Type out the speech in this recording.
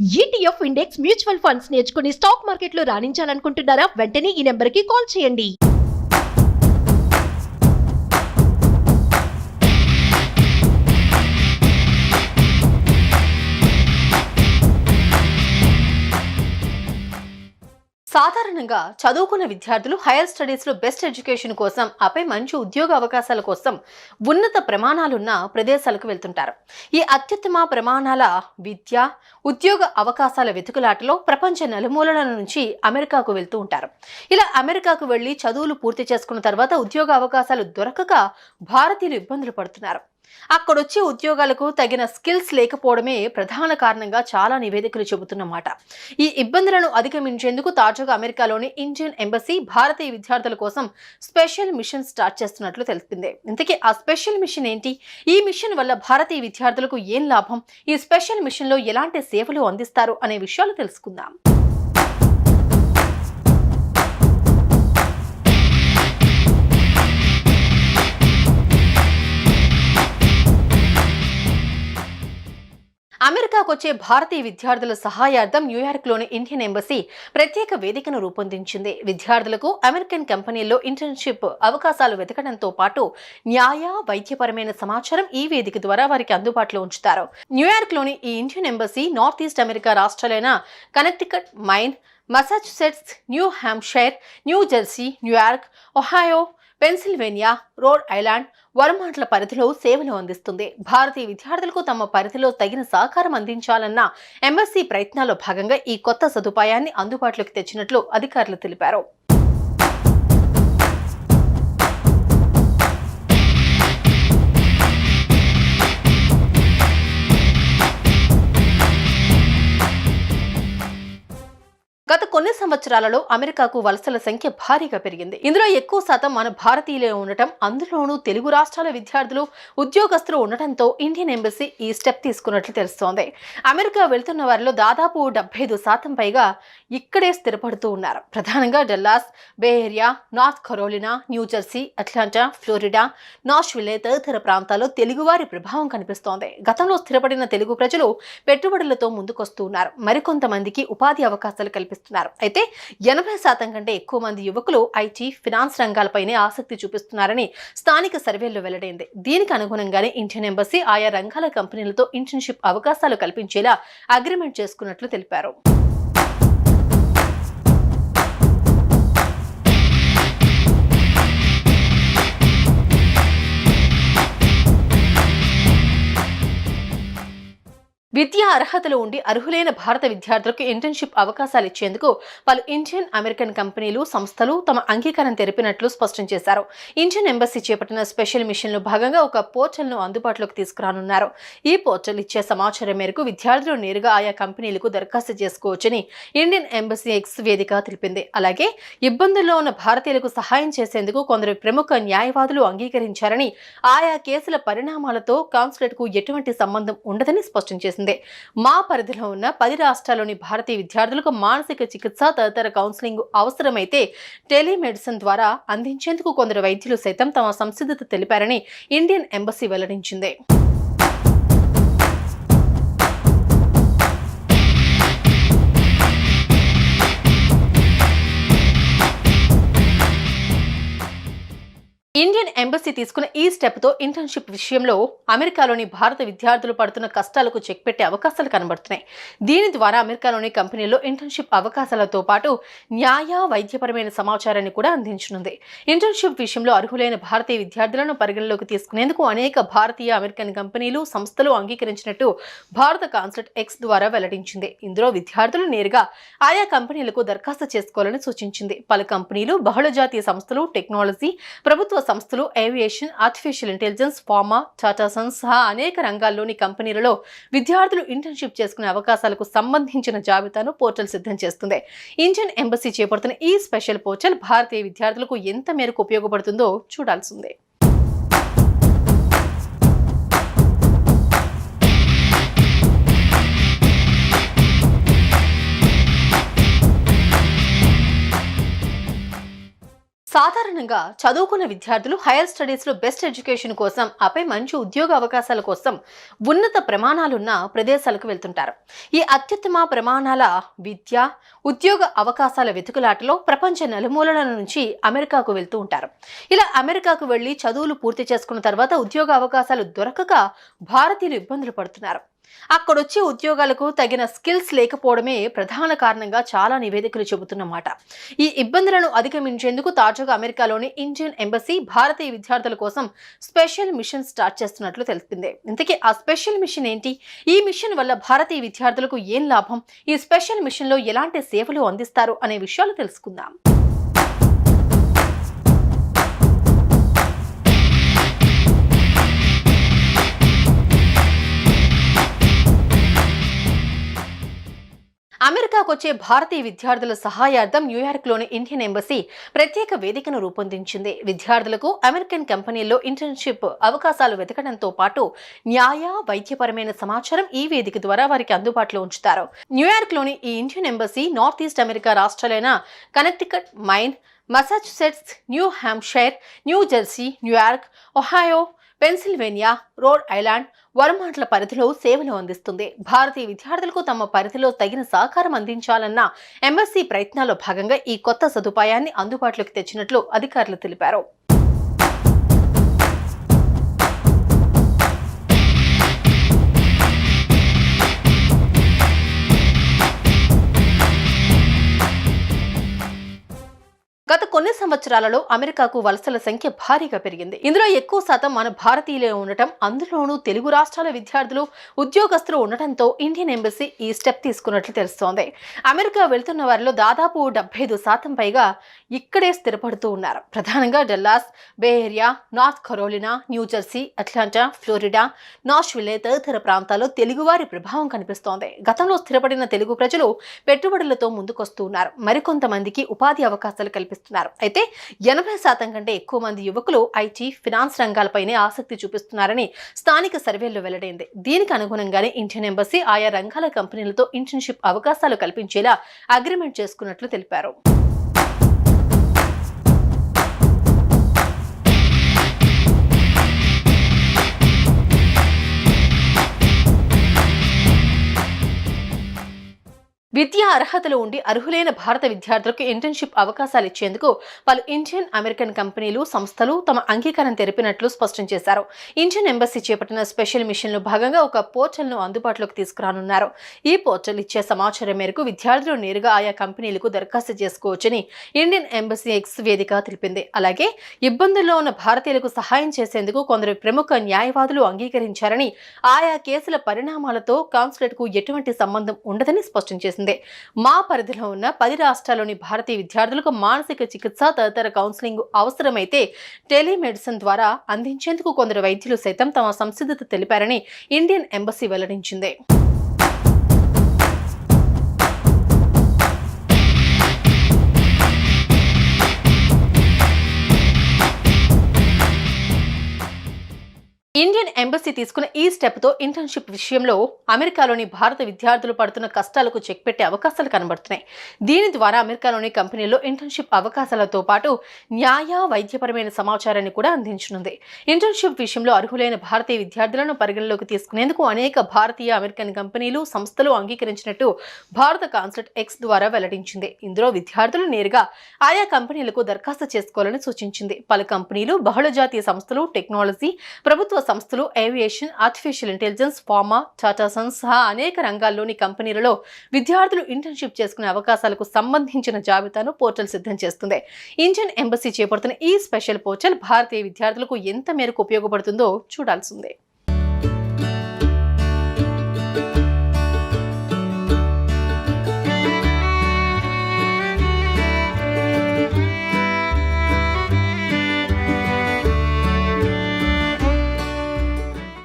ETF index mutual funds నేర్చుకుని stock మార్కెట్లో రాణించాలనుకుంటున్నారా? వెంటనే ఈ నెంబర్కి కాల్ చేయండి. సాధారణంగా చదువుకున్న విద్యార్థులు హైయర్ స్టడీస్లో బెస్ట్ ఎడ్యుకేషన్ కోసం, ఆపై మంచి ఉద్యోగ అవకాశాల కోసం ఉన్నత ప్రమాణాలున్న ప్రదేశాలకు వెళ్తుంటారు. ఈ అత్యుత్తమ ప్రమాణాల విద్య, ఉద్యోగ అవకాశాల వెతుకులాటలో ప్రపంచ నలుమూలల నుంచి అమెరికాకు వెళ్తూ ఉంటారు. ఇలా అమెరికాకు వెళ్లి చదువులు పూర్తి చేసుకున్న తర్వాత ఉద్యోగ అవకాశాలు దొరకక భారతీయులు ఇబ్బందులు పడుతున్నారు. అక్కడొచ్చే ఉద్యోగాలకు తగిన స్కిల్స్ లేకపోవడమే ప్రధాన కారణంగా చాలా నివేదికలు చెబుతున్నమాట. ఈ ఇబ్బందులను అధిగమించేందుకు తాజాగా అమెరికాలోని ఇండియన్ ఎంబసీ భారతీయ విద్యార్థుల కోసం స్పెషల్ మిషన్ స్టార్ట్ చేస్తున్నట్లు తెలిపింది. ఇంతకీ ఆ స్పెషల్ మిషన్ ఏంటి? ఈ మిషన్ వల్ల భారతీయ విద్యార్థులకు ఏం లాభం? ఈ స్పెషల్ మిషన్ లో ఎలాంటి సేవలు అందిస్తారు అనే విషయాలు తెలుసుకుందాం. అమెరికాకు వచ్చే భారతీయ విద్యార్థుల సహాయార్థం న్యూయార్క్లోని ఇండియన్ ఎంబసీ ప్రత్యేక వేదికను రూపొందించింది. విద్యార్థులకు అమెరికన్ కంపెనీల్లో ఇంటర్న్షిప్ అవకాశాలు వెతకడంతో పాటు న్యాయ, వైద్యపరమైన సమాచారం ఈ వేదిక ద్వారా వారికి అందుబాటులో ఉంచుతారు. న్యూయార్క్లోని ఈ Indian embassy north east America రాష్ట్రాలైన Connecticut, Maine, Massachusetts, New Hampshire, New Jersey, New York, Ohio, Pennsylvania, Rhode Island, వర్మాంట్ల పరిధిలో సేవలు అందిస్తుంది. భారతీయ విద్యార్థులకు తమ పరిధిలో తగిన సహకారం అందించాలన్న ఎంబసీ ప్రయత్నాల్లో భాగంగా ఈ కొత్త సదుపాయాన్ని అందుబాటులోకి తెచ్చినట్లు అధికారులు తెలిపారు. గత కొన్ని సంవత్సరాలలో అమెరికాకు వలసల సంఖ్య భారీగా పెరిగింది. ఇందులో ఎక్కువ శాతం మన భారతీయులే ఉండటం, అందులోనూ తెలుగు రాష్ట్రాల విద్యార్థులు, ఉద్యోగస్తులు ఉండటంతో ఇండియన్ ఎంబసీ ఈ స్టెప్ తీసుకున్నట్లు తెలుస్తోంది. అమెరికా వెళ్తున్న వారిలో దాదాపు 75% పైగా ఇక్కడే స్థిరపడుతూ ఉన్నారు. ప్రధానంగా Dallas, Bay Area, North Carolina, New Jersey, Atlanta, Florida, Nashville తదితర ప్రాంతాల్లో తెలుగువారి ప్రభావం కనిపిస్తోంది. గతంలో స్థిరపడిన తెలుగు ప్రజలు పెట్టుబడులతో ముందుకొస్తూ ఉన్నారు. మరికొంతమందికి ఉపాధి అవకాశాలు కల్పిస్తున్నారు. అయితే 80% కంటే ఎక్కువ మంది యువకులు ఐటీ, ఫినాన్స్ రంగాలపైనే ఆసక్తి చూపిస్తున్నారని స్థానిక సర్వేల్లో వెల్లడైంది. దీనికి అనుగుణంగానే ఇండియన్ ఎంబసీ ఆయా రంగాల కంపెనీలతో ఇంటర్న్షిప్ అవకాశాలు కల్పించేలా అగ్రిమెంట్ చేసుకున్నట్లు తెలిపారు. విద్యా అర్హతలు ఉండి అర్హులైన భారత విద్యార్థులకు ఇంటర్న్షిప్ అవకాశాలు ఇచ్చేందుకు పలు ఇండియన్ అమెరికన్ కంపెనీలు, సంస్థలు తమ అంగీకారం తెలిపినట్లు స్పష్టం చేశారు. ఇండియన్ ఎంబసీ చేపట్టిన స్పెషల్ మిషన్ లో భాగంగా ఒక పోర్టల్ ను అందుబాటులోకి తీసుకురానున్నారు. ఈ పోర్టల్ ఇచ్చే సమాచారం మేరకు విద్యార్థులు నేరుగా ఆయా కంపెనీలకు దరఖాస్తు చేసుకోవచ్చని ఇండియన్ ఎంబసీ ఎక్స్ వేదిక తెలిపింది. అలాగే ఇబ్బందుల్లో ఉన్న భారతీయులకు సహాయం చేసేందుకు కొందరు ప్రముఖ న్యాయవాదులు అంగీకరించారని, ఆయా కేసుల పరిణామాలతో కాన్సులేట్ కు ఎటువంటి సంబంధం ఉండదని స్పష్టం చేసింది. మా పరిధిలో ఉన్న 10 రాష్ట్రాల్లోని భారతీయ విద్యార్థులకు మానసిక చికిత్స తదితర కౌన్సిలింగ్ అవసరమైతే టెలిమెడిసిన్ ద్వారా అందించేందుకు కొందరు వైద్యులు సైతం తమ సంసిద్ధత తెలిపారని ఇండియన్ ఎంబసీ వెల్లడించింది. ఇండియన్ ఎంబసీ తీసుకున్న ఈ స్టెప్ తో ఇంటర్న్షిప్ విషయంలో అమెరికాలోని భారత విద్యార్థులు పడుతున్న కష్టాలకు చెక్ పెట్టే అవకాశాలు కనబడుతున్నాయి. దీని ద్వారా అమెరికాలోని కంపెనీల్లో ఇంటర్న్షిప్ అవకాశాలతో పాటు న్యాయ, వైద్యపరమైన సమాచారాన్ని కూడా అందించనుంది. ఇంటర్న్షిప్ విషయంలో అర్హులైన భారతీయ విద్యార్థులను పరిగణలోకి తీసుకునేందుకు అనేక భారతీయ, అమెరికన్ కంపెనీలు, సంస్థలు అంగీకరించినట్టు భారత కాన్సులేట్ ఎక్స్ ద్వారా వెల్లడించింది. ఇందులో విద్యార్థులు నేరుగా ఆయా కంపెనీలకు దరఖాస్తు చేసుకోవాలని సూచించింది. పలు కంపెనీలు, బహుళజాతీయ సంస్థలు, టెక్నాలజీ, ప్రభుత్వ సంస్థలు, aviation, artificial intelligence, pharma, Tata Sons సహా అనేక రంగాల్లోని కంపెనీలలో విద్యార్థులు ఇంటర్న్షిప్ చేసుకునే అవకాశాలకు సంబంధించిన జాబితాను పోర్టల్ సిద్ధం చేస్తుంది. ఇండియన్ ఎంబసీ చేపడుతున్న ఈ స్పెషల్ పోర్టల్ భారతీయ విద్యార్థులకు ఎంత మేరకు ఉపయోగపడుతుందో చూడాల్సిందే. సాధారణంగా చదువుకున్న విద్యార్థులు హైయర్ స్టడీస్లో బెస్ట్ ఎడ్యుకేషన్ కోసం, ఆపై మంచి ఉద్యోగ అవకాశాల కోసం ఉన్నత ప్రమాణాలున్న ప్రదేశాలకు వెళ్తుంటారు. ఈ అత్యుత్తమ ప్రమాణాల విద్య, ఉద్యోగ అవకాశాల వెతుకులాటలో ప్రపంచ నలుమూలల నుంచి అమెరికాకు వెళ్తూ ఉంటారు. ఇలా అమెరికాకు వెళ్లి చదువులు పూర్తి చేసుకున్న తర్వాత ఉద్యోగ అవకాశాలు దొరకక భారతీయులు ఇబ్బందులు పడుతున్నారు. అక్కడొచ్చే ఉద్యోగాలకు తగిన స్కిల్స్ లేకపోవడమే ప్రధాన కారణంగా చాలా నివేదికలు చెబుతున్నమాట. ఈ ఇబ్బందులను అధిగమించేందుకు తాజాగా అమెరికాలోని ఇండియన్ ఎంబసీ భారతీయ విద్యార్థుల కోసం స్పెషల్ మిషన్ స్టార్ట్ చేస్తున్నట్లు తెలిపింది. ఇంతకీ ఆ స్పెషల్ మిషన్ ఏంటి? ఈ మిషన్ వల్ల భారతీయ విద్యార్థులకు ఏం లాభం? ఈ స్పెషల్ మిషన్ లో ఎలాంటి సేవలు అందిస్తారు అనే విషయాలు తెలుసుకుందాం. అమెరికాకు వచ్చే భారతీయ విద్యార్థుల సహాయార్థం న్యూయార్క్లోని ఇండియన్ ఎంబసీ ప్రత్యేక వేదికను రూపొందించింది. విద్యార్థులకు అమెరికన్ కంపెనీల్లో ఇంటర్న్షిప్ అవకాశాలు వెతకడంతో పాటు న్యాయ, వైద్యపరమైన సమాచారం ఈ వేదిక ద్వారా వారికి అందుబాటులో ఉంచుతారు. న్యూయార్క్లోని ఈ Indian embassy north east America రాష్ట్రాలైన Connecticut, Maine, Massachusetts, New Hampshire, New Jersey, New York, Ohio, Pennsylvania, Rhode Island, వర్మాంట్ల పరిధిలో సేవలు అందిస్తుంది. భారతీయ విద్యార్థులకు తమ పరిధిలో తగిన సహకారం అందించాలన్న ఎంబసీ ప్రయత్నాల్లో భాగంగా ఈ కొత్త సదుపాయాన్ని అందుబాటులోకి తెచ్చినట్లు అధికారులు తెలిపారు. గత కొన్ని సంవత్సరాలలో అమెరికాకు వలసల సంఖ్య భారీగా పెరిగింది. ఇందులో ఎక్కువ శాతం మన భారతీయులే ఉండటం, అందులోనూ తెలుగు రాష్ట్రాల విద్యార్థులు, ఉద్యోగస్తులు ఉండటంతో ఇండియన్ ఎంబసీ ఈ స్టెప్ తీసుకున్నట్లు తెలుస్తోంది. అమెరికా వెళ్తున్న వారిలో దాదాపు 75% పైగా ఇక్కడే స్థిరపడుతూ ఉన్నారు. ప్రధానంగా Dallas, Bay Area, North Carolina, New Jersey, Atlanta, Florida, Nashville తదితర ప్రాంతాల్లో తెలుగువారి ప్రభావం కనిపిస్తోంది. గతంలో స్థిరపడిన తెలుగు ప్రజలు పెట్టుబడులతో ముందుకొస్తూ ఉన్నారు. మరికొంతమందికి ఉపాధి అవకాశాలు కల్పిస్తున్నారు. అయితే 80% కంటే ఎక్కువ మంది యువకులు ఐటీ, ఫినాన్స్ రంగాలపైనే ఆసక్తి చూపిస్తున్నారని స్థానిక సర్వేల్లో వెల్లడైంది. దీనికి అనుగుణంగానే ఇండియన్ ఎంబసీ ఆయా రంగాల కంపెనీలతో ఇంటర్న్షిప్ అవకాశాలు కల్పించేలా అగ్రిమెంట్ చేసుకున్నట్లు తెలిపారు. విద్యా అర్హతలు ఉండి అర్హులైన భారత విద్యార్థులకు ఇంటర్న్షిప్ అవకాశాలు ఇచ్చేందుకు పలు ఇండియన్ అమెరికన్ కంపెనీలు, సంస్థలు తమ అంగీకారం తెలిపినట్లు స్పష్టం చేశారు. ఇండియన్ ఎంబసీ చేపట్టిన స్పెషల్ మిషన్లో భాగంగా ఒక పోర్టల్ను అందుబాటులోకి తీసుకురానున్నారు. ఈ పోర్టల్ ఇచ్చే సమాచారం మేరకు విద్యార్థులు నేరుగా ఆయా కంపెనీలకు దరఖాస్తు చేసుకోవచ్చని ఇండియన్ ఎంబసీ ఎక్స్ వేదిక తెలిపింది. అలాగే ఇబ్బందుల్లో ఉన్న భారతీయులకు సహాయం చేసేందుకు కొందరు ప్రముఖ న్యాయవాదులు అంగీకరించారని, ఆయా కేసుల పరిణామాలతో కాన్సులేట్కు ఎటువంటి సంబంధం ఉండదని స్పష్టం చేసింది. మా పరిధిలో ఉన్న 10 రాష్ట్రాల్లోని భారతీయ విద్యార్థులకు మానసిక చికిత్స తదితర కౌన్సిలింగ్ అవసరమైతే టెలిమెడిసిన్ ద్వారా అందించేందుకు కొందరు వైద్యులు సైతం తమ సంసిద్ధత తెలిపారని ఇండియన్ ఎంబసీ వెల్లడించింది. ఇండియన్ ఎంబసీ తీసుకున్న ఈ స్టెప్తో ఇంటర్న్షిప్ విషయంలో అమెరికాలోని భారత విద్యార్థులు పడుతున్న కష్టాలకు చెక్ పెట్టే అవకాశాలు కనబడుతున్నాయి. దీని ద్వారా అమెరికాలోని కంపెనీల్లో ఇంటర్న్షిప్ అవకాశాలతో పాటు న్యాయ, వైద్యపరమైన సమాచారాన్ని కూడా అందించనుంది. ఇంటర్న్షిప్ విషయంలో అర్హులైన భారతీయ విద్యార్థులను పరిగణలోకి తీసుకునేందుకు అనేక భారతీయ, అమెరికన్ కంపెనీలు, సంస్థలు అంగీకరించినట్టు భారత కాన్సులేట్ ఎక్స్ ద్వారా వెల్లడించింది. ఇందులో విద్యార్థులు నేరుగా ఆయా కంపెనీలకు దరఖాస్తు చేసుకోవాలని సూచించింది. పలు కంపెనీలు, బహుళజాతీయ సంస్థలు, టెక్నాలజీ, ప్రభుత్వ సంస్థలు, aviation, artificial intelligence, pharma, Tata Sons సహా అనేక రంగాల్లోని కంపెనీలలో విద్యార్థులు ఇంటర్న్షిప్ చేసుకునే అవకాశాలకు సంబంధించిన జాబితాను పోర్టల్ సిద్ధం చేస్తుంది. ఇండియన్ ఎంబసీ చేపడుతున్న ఈ స్పెషల్ పోర్టల్ భారతీయ విద్యార్థులకు ఎంత మేరకు ఉపయోగపడుతుందో చూడాల్సిందే.